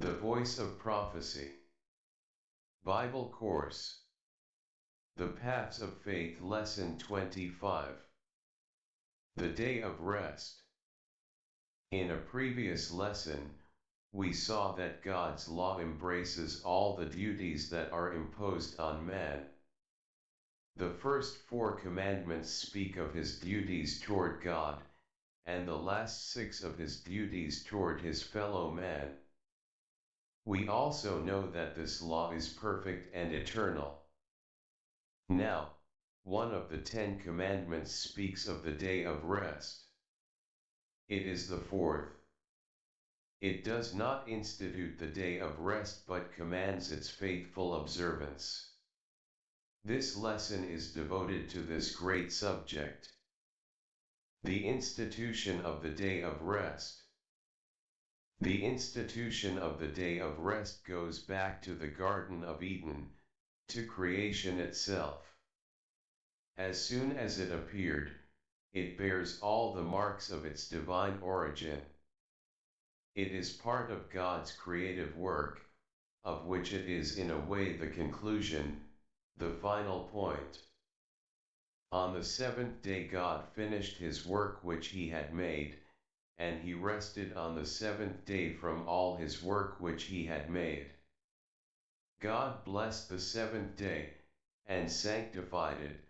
The Voice of Prophecy. Bible Course. The Paths of Faith Lesson 25. The Day of Rest. In a previous lesson, we saw that God's law embraces all the duties that are imposed on man. The first 4 commandments speak of his duties toward God, and the last 6 of his duties toward his fellow man. We also know that this law is perfect and eternal. Now, one of the 10 commandments speaks of the day of rest. It is the 4th. It does not institute the day of rest but commands its faithful observance. This lesson is devoted to this great subject. The institution of the day of rest. The institution of the day of rest goes back to the Garden of Eden, to creation itself. As soon as it appeared, it bears all the marks of its divine origin. It is part of God's creative work, of which it is in a way the conclusion, the final point. On the 7th day God finished his work which he had made, and he rested on the 7th day from all his work which he had made. God blessed the 7th day, and sanctified it,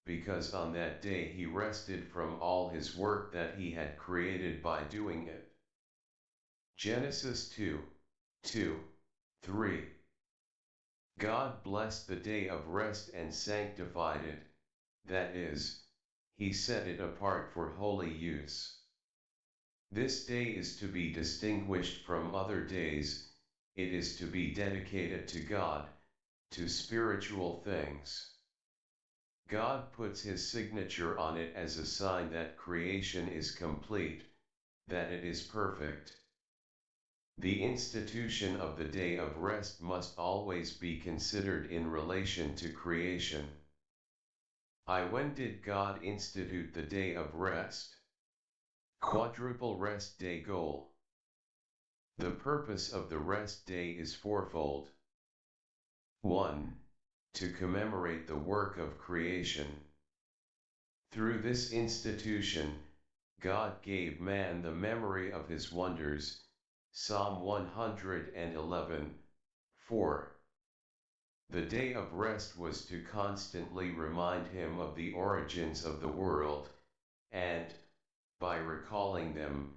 because on that day he rested from all his work that he had created by doing it. Genesis 2:2-3. God blessed the day of rest and sanctified it, that is, he set it apart for holy use. This day is to be distinguished from other days, it is to be dedicated to God, to spiritual things. God puts his signature on it as a sign that creation is complete, that it is perfect. The institution of the day of rest must always be considered in relation to creation. When did God institute the day of rest? Quadruple Rest Day Goal. The purpose of the rest day is fourfold. 1. To commemorate the work of creation. Through this institution, God gave man the memory of his wonders. Psalm 111:4. The day of rest was to constantly remind him of the origins of the world, and, by recalling them,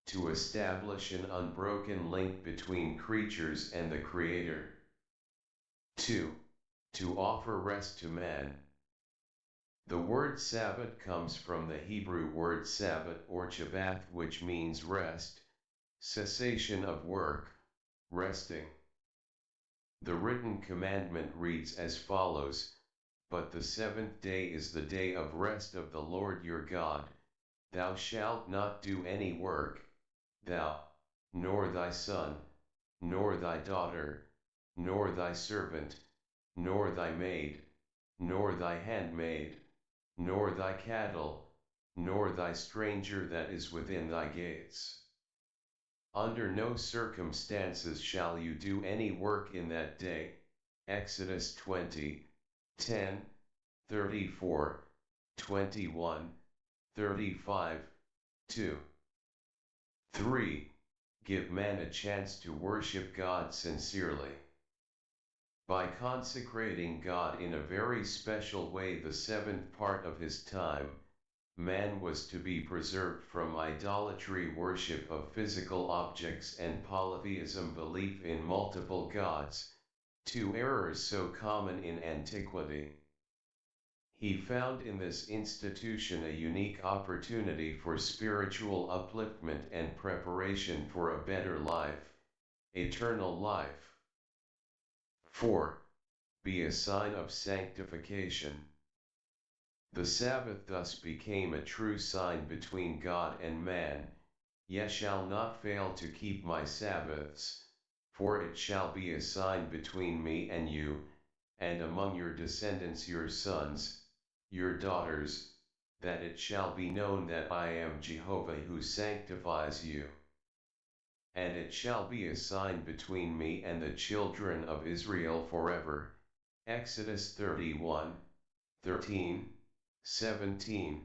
to establish an unbroken link between creatures and the Creator. 2. To offer rest to man. The word Sabbath comes from the Hebrew word Sabbath or Shabbath, which means rest, cessation of work, resting. The written commandment reads as follows, "But the 7th day is the day of rest of the Lord your God. Thou shalt not do any work, thou, nor thy son, nor thy daughter, nor thy servant, nor thy maid, nor thy handmaid, nor thy cattle, nor thy stranger that is within thy gates. Under no circumstances shall you do any work in that day." Exodus 20:10, 34, 21, 35, 2. 3. Give man a chance to worship God sincerely. By consecrating God in a very special way the 7th part of his time, man was to be preserved from idolatry, worship of physical objects, and polytheism, belief in multiple gods, 2 errors so common in antiquity. He found in this institution a unique opportunity for spiritual upliftment and preparation for a better life, eternal life. 4. Be a sign of sanctification. The Sabbath thus became a true sign between God and man. "Ye shall not fail to keep my Sabbaths, for it shall be a sign between me and you, and among your descendants your sons, your daughters, that it shall be known that I am Jehovah who sanctifies you." and it shall be a sign between me and the children of Israel forever. Exodus 31, 13, 17.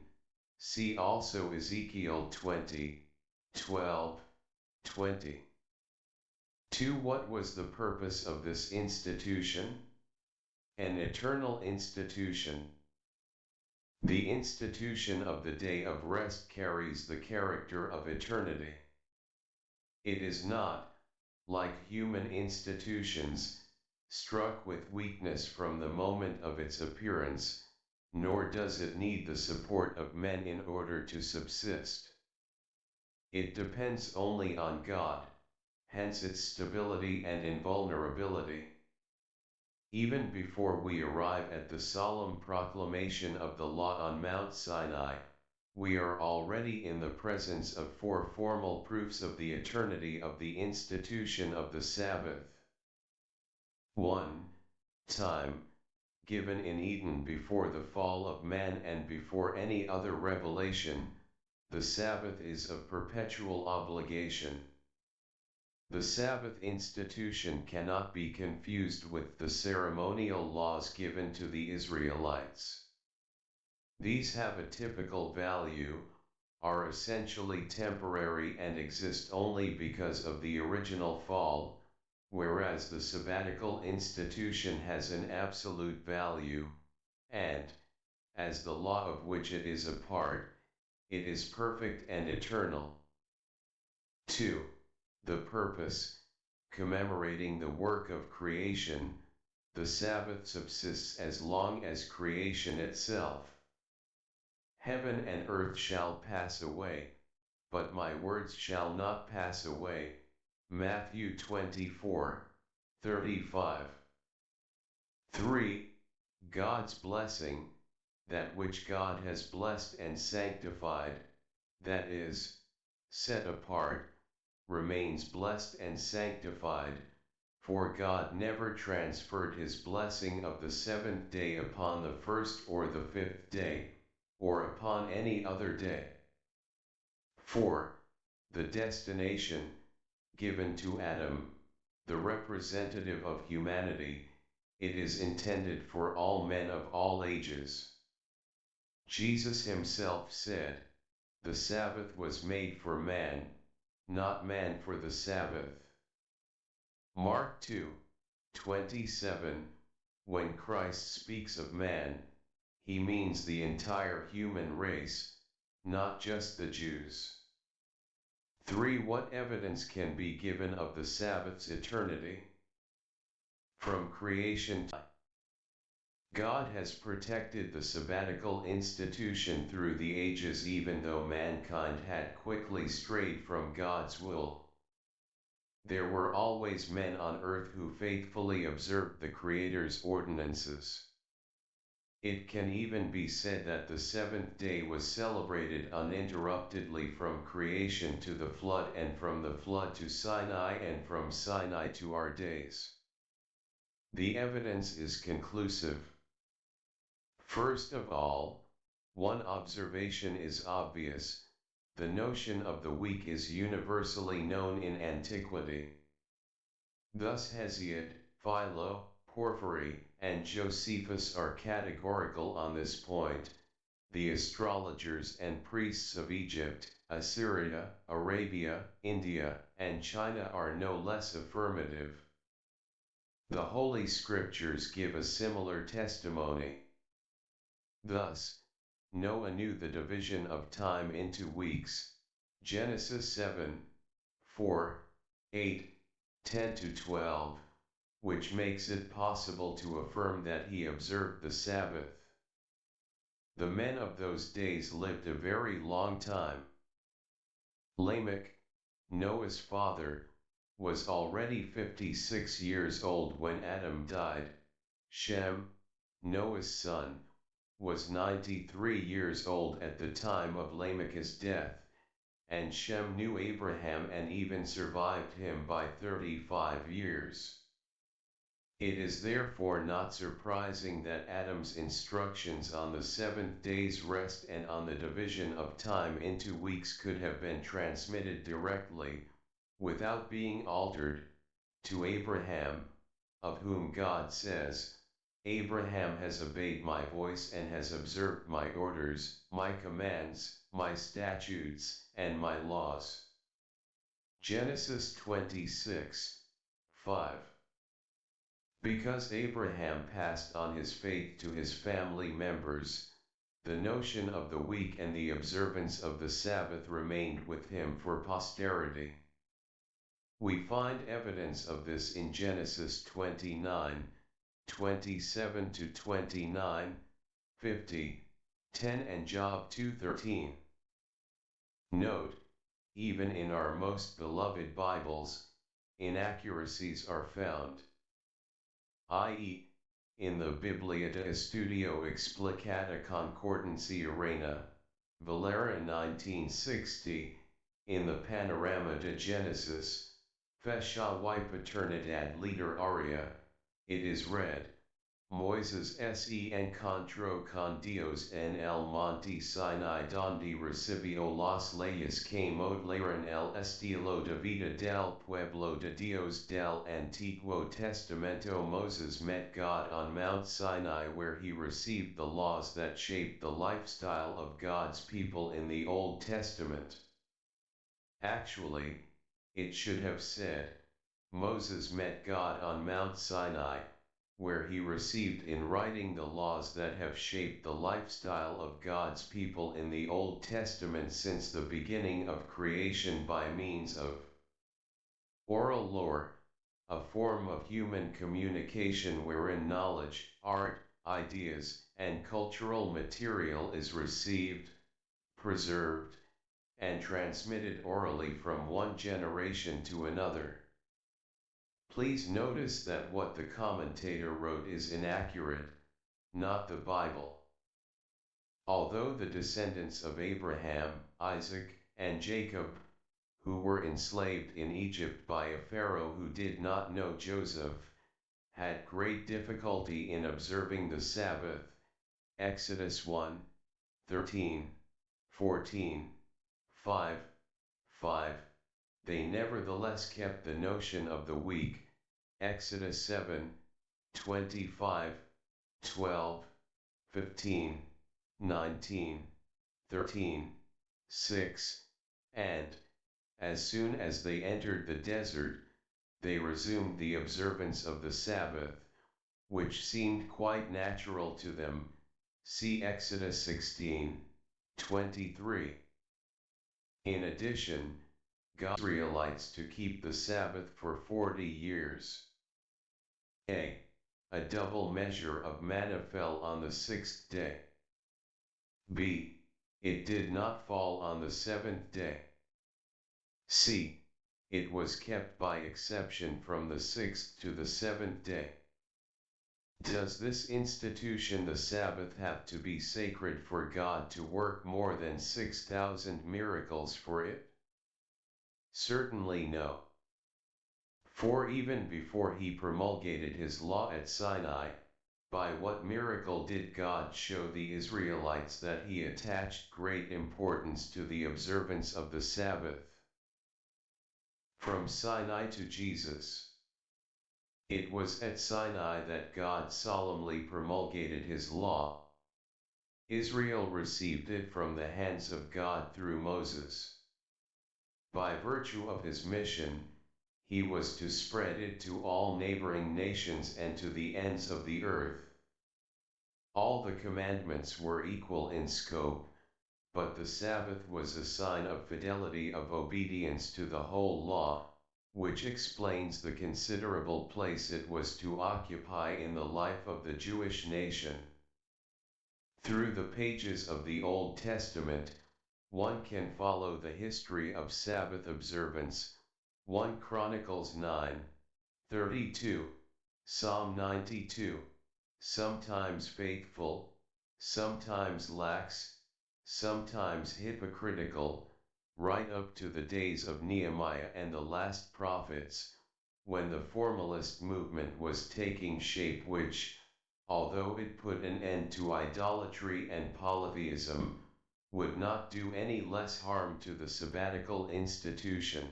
See also Ezekiel 20, 12, 20. 2. What was the purpose of this institution? An eternal institution. The institution of the day of rest carries the character of eternity. It is not, like human institutions, struck with weakness from the moment of its appearance, nor does it need the support of men in order to subsist. It depends only on God, hence its stability and invulnerability. Even before we arrive at the solemn proclamation of the law on Mount Sinai, we are already in the presence of 4 formal proofs of the eternity of the institution of the Sabbath. 1. Time, given in Eden before the fall of man and before any other revelation, the Sabbath is of perpetual obligation. The Sabbath institution cannot be confused with the ceremonial laws given to the Israelites. These have a typical value, are essentially temporary and exist only because of the original fall, whereas the sabbatical institution has an absolute value, and, as the law of which it is a part, it is perfect and eternal. 2. The purpose, commemorating the work of creation, the Sabbath subsists as long as creation itself. Heaven and earth shall pass away, but my words shall not pass away. Matthew 24, 35. 3. God's blessing, that which God has blessed and sanctified, that is, set apart, remains blessed and sanctified, for God never transferred his blessing of the 7th day upon the 1st or the 5th day, or upon any other day. 4. The destination, given to Adam, the representative of humanity, it is intended for all men of all ages. Jesus himself said, "The Sabbath was made for man, not man for the Sabbath." Mark 2, 27, when Christ speaks of man, he means the entire human race, not just the Jews. 3. What evidence can be given of the Sabbath's eternity? From creation to God has protected the sabbatical institution through the ages even though mankind had quickly strayed from God's will. There were always men on earth who faithfully observed the Creator's ordinances. It can even be said that the 7th day was celebrated uninterruptedly from creation to the flood and from the flood to Sinai and from Sinai to our days. The evidence is conclusive. First of all, one observation is obvious: the notion of the week is universally known in antiquity. Thus Hesiod, Philo, Porphyry, and Josephus are categorical on this point. The astrologers and priests of Egypt, Assyria, Arabia, India, and China are no less affirmative. The Holy Scriptures give a similar testimony. Thus, Noah knew the division of time into weeks, Genesis 7, 4, 8, 10-12, which makes it possible to affirm that he observed the Sabbath. The men of those days lived a very long time. Lamech, Noah's father, was already 56 years old when Adam died. Shem, Noah's son, was 93 years old at the time of Lamech's death, and Shem knew Abraham and even survived him by 35 years. It is therefore not surprising that Adam's instructions on the 7th day's rest and on the division of time into weeks could have been transmitted directly, without being altered, to Abraham, of whom God says, Abraham has obeyed my voice and has observed my orders, my commands, my statutes, and my laws. Genesis 26:5. Because Abraham passed on his faith to his family members, the notion of the week and the observance of the Sabbath remained with him for posterity. We find evidence of this in Genesis 29:27-29, 50, 10 and Job 2:13. Note, even in our most beloved Bibles, inaccuracies are found. I.e., in the Biblia de Studio Explicata Concordancy Arena, Valera 1960, in the Panorama de Genesis, Fesha y Paternidad Literaria, it is read, Moises se encontró con Dios en el monte Sinai donde recibió las leyes que modelaron el estilo de vida del pueblo de Dios del Antiguo Testamento. Moses met God on Mount Sinai, where he received the laws that shaped the lifestyle of God's people in the Old Testament. Actually, it should have said, Moses met God on Mount Sinai, where he received in writing the laws that have shaped the lifestyle of God's people in the Old Testament since the beginning of creation by means of oral lore, a form of human communication wherein knowledge, art, ideas, and cultural material is received, preserved, and transmitted orally from one generation to another. Please notice that what the commentator wrote is inaccurate, not the Bible. Although the descendants of Abraham, Isaac, and Jacob, who were enslaved in Egypt by a Pharaoh who did not know Joseph, had great difficulty in observing the Sabbath, Exodus 1:13, 14, 5, they nevertheless kept the notion of the week, Exodus 7:25, 12, 15, 19, 13, 6, and, as soon as they entered the desert, they resumed the observance of the Sabbath, which seemed quite natural to them, see Exodus 16:23. In addition, God Israelites to keep the Sabbath for 40 years. A double measure of manna fell on the sixth day. B. It did not fall on the seventh day. C. It was kept by exception from the sixth to the seventh day. Does this institution, the Sabbath, have to be sacred for God to work more than 6,000 miracles for it? Certainly no. For even before he promulgated his law at Sinai, by what miracle did God show the Israelites that he attached great importance to the observance of the Sabbath? From Sinai to Jesus. It was at Sinai that God solemnly promulgated his law. Israel received it from the hands of God through Moses. By virtue of his mission, he was to spread it to all neighboring nations and to the ends of the earth. All the commandments were equal in scope, but the Sabbath was a sign of fidelity, of obedience to the whole law, which explains the considerable place it was to occupy in the life of the Jewish nation. Through the pages of the Old Testament, one can follow the history of Sabbath observance, 1 Chronicles 9:32, Psalm 92, sometimes faithful, sometimes lax, sometimes hypocritical, right up to the days of Nehemiah and the last prophets, when the formalist movement was taking shape, which, although it put an end to idolatry and polytheism, would not do any less harm to the sabbatical institution.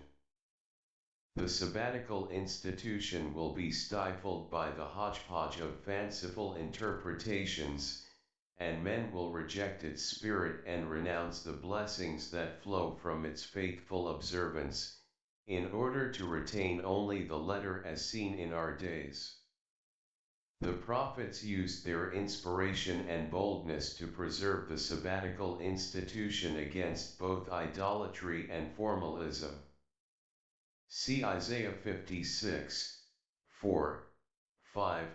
The sabbatical institution will be stifled by the hodgepodge of fanciful interpretations, and men will reject its spirit and renounce the blessings that flow from its faithful observance, in order to retain only the letter as seen in our days. The prophets used their inspiration and boldness to preserve the sabbatical institution against both idolatry and formalism. See Isaiah 56, 4, 5,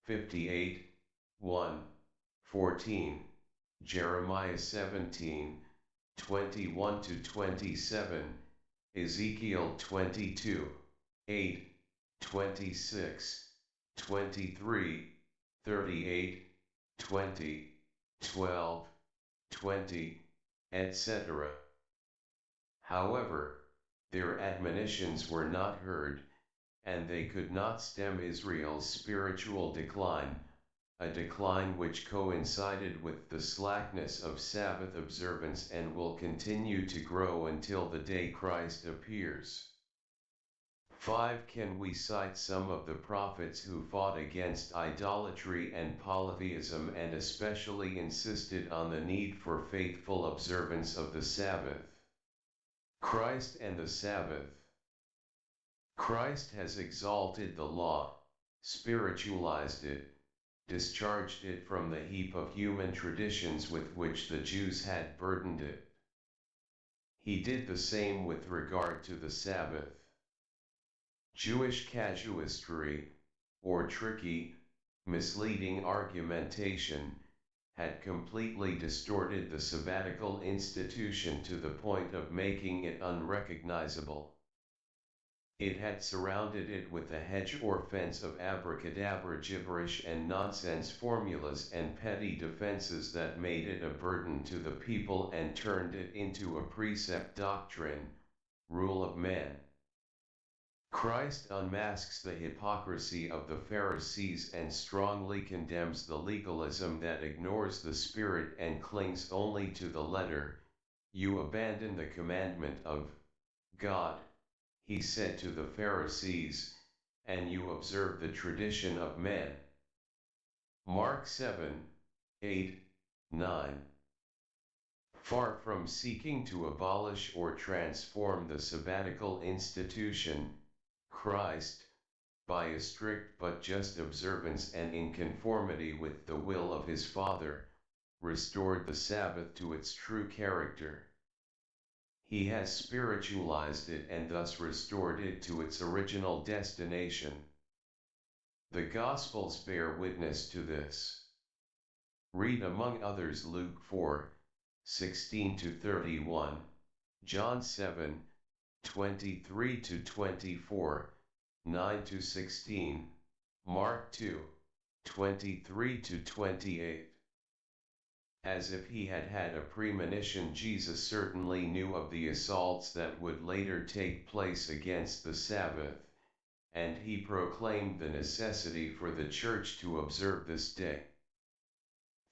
58, 1, 14, Jeremiah 17, 21-27, Ezekiel 22, 8, 26, 23, 38, 20, 12, 20, etc. However, their admonitions were not heard, and they could not stem Israel's spiritual decline, a decline which coincided with the slackness of Sabbath observance and will continue to grow until the day Christ appears. 5. Can we cite some of the prophets who fought against idolatry and polytheism and especially insisted on the need for faithful observance of the Sabbath? Christ and the Sabbath. Christ has exalted the law, spiritualized it, discharged it from the heap of human traditions with which the Jews had burdened it. He did the same with regard to the Sabbath. Jewish casuistry, or tricky, misleading argumentation, had completely distorted the sabbatical institution to the point of making it unrecognizable. It had surrounded it with a hedge or fence of abracadabra gibberish and nonsense formulas and petty defenses that made it a burden to the people and turned it into a precept doctrine, rule of man. Christ unmasks the hypocrisy of the Pharisees and strongly condemns the legalism that ignores the Spirit and clings only to the letter. You abandon the commandment of God, he said to the Pharisees, and you observe the tradition of men. Mark 7, 8, 9. Far from seeking to abolish or transform the sabbatical institution, Christ, by a strict but just observance and in conformity with the will of his Father, restored the Sabbath to its true character. He has spiritualized it and thus restored it to its original destination. The Gospels bear witness to this. Read among others Luke 4, 16-31, John 7, 23-24, 9-16, Mark 2, 23-28. As if he had had a premonition, Jesus certainly knew of the assaults that would later take place against the Sabbath, and he proclaimed the necessity for the church to observe this day.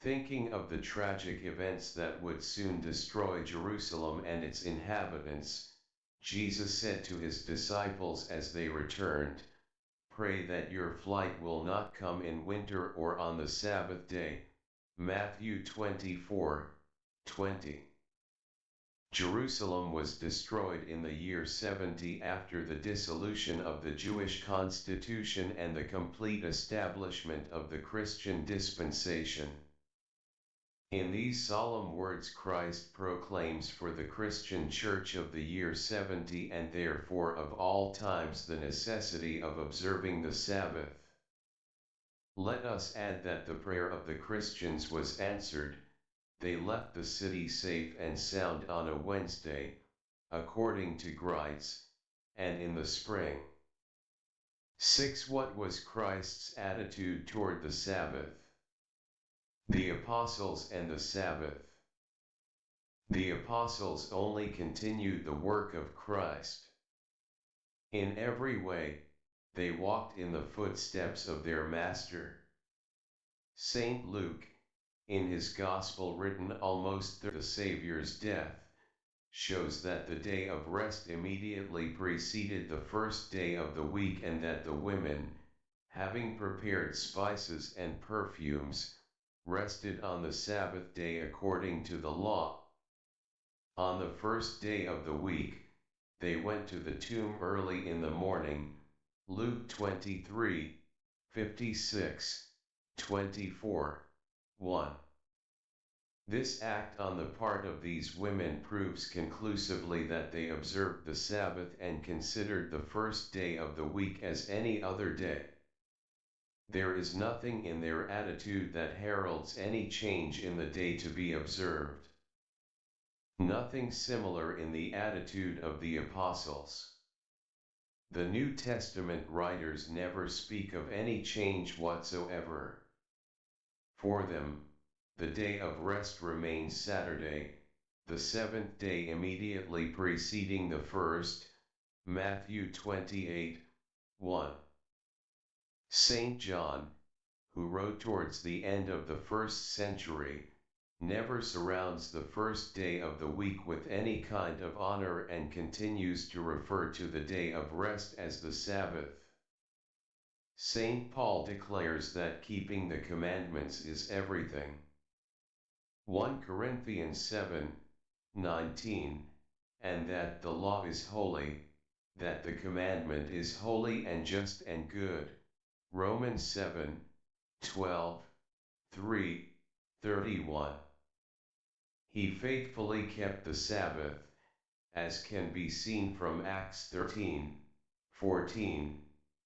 Thinking of the tragic events that would soon destroy Jerusalem and its inhabitants, Jesus said to his disciples as they returned, "Pray that your flight will not come in winter or on the Sabbath day." Matthew 24, 20. Jerusalem was destroyed in the year 70 after the dissolution of the Jewish constitution and the complete establishment of the Christian dispensation. In these solemn words Christ proclaims for the Christian Church of the year 70 and therefore of all times the necessity of observing the Sabbath. Let us add that the prayer of the Christians was answered. They left the city safe and sound on a Wednesday, according to Grites, and in the spring. 6. What was Christ's attitude toward the Sabbath? The Apostles and the Sabbath. The Apostles only continued the work of Christ. In every way, they walked in the footsteps of their Master. Saint Luke, in his Gospel written almost through the Savior's death, shows that the day of rest immediately preceded the first day of the week, and that the women, having prepared spices and perfumes, rested on the Sabbath day according to the law. On the first day of the week, they went to the tomb early in the morning. Luke 23, 56, 24, 1. This act on the part of these women proves conclusively that they observed the Sabbath and considered the first day of the week as any other day. There is nothing in their attitude that heralds any change in the day to be observed. Nothing similar in the attitude of the apostles. The New Testament writers never speak of any change whatsoever. For them, the day of rest remains Saturday, the seventh day immediately preceding the first, Matthew 28, 1. St. John, who wrote towards the end of the first century, never surrounds the first day of the week with any kind of honor and continues to refer to the day of rest as the Sabbath. St. Paul declares that keeping the commandments is everything. 1 Corinthians 7, 19, and that the law is holy, that the commandment is holy and just and good. Romans 7, 12, 3, 31. He faithfully kept the Sabbath, as can be seen from Acts 13, 14,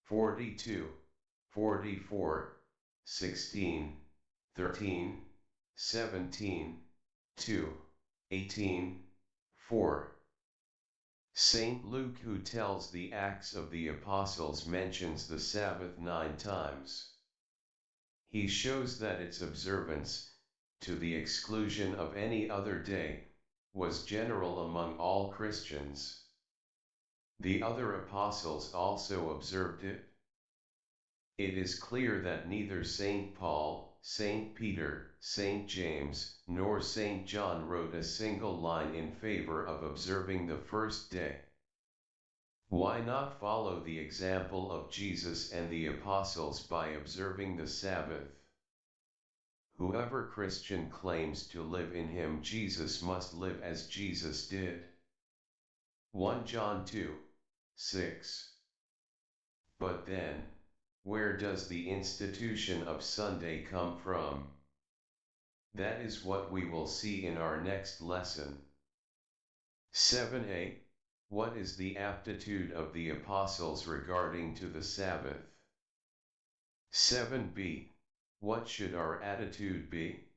42, 44, 16, 13, 17, 2, 18, 4. St. Luke, who tells the Acts of the Apostles, mentions the Sabbath 9 times. He shows that its observance, to the exclusion of any other day, was general among all Christians. The other apostles also observed it. It is clear that neither St. Paul, St. Peter, St. James, nor St. John wrote a single line in favor of observing the first day. Why not follow the example of Jesus and the apostles by observing the Sabbath? Whoever Christian claims to live in him Jesus must live as Jesus did. 1 John 2, 6. But then, where does the institution of Sunday come from? That is what we will see in our next lesson. 7a. What is the aptitude of the apostles regarding to the Sabbath? 7b. What should our attitude be?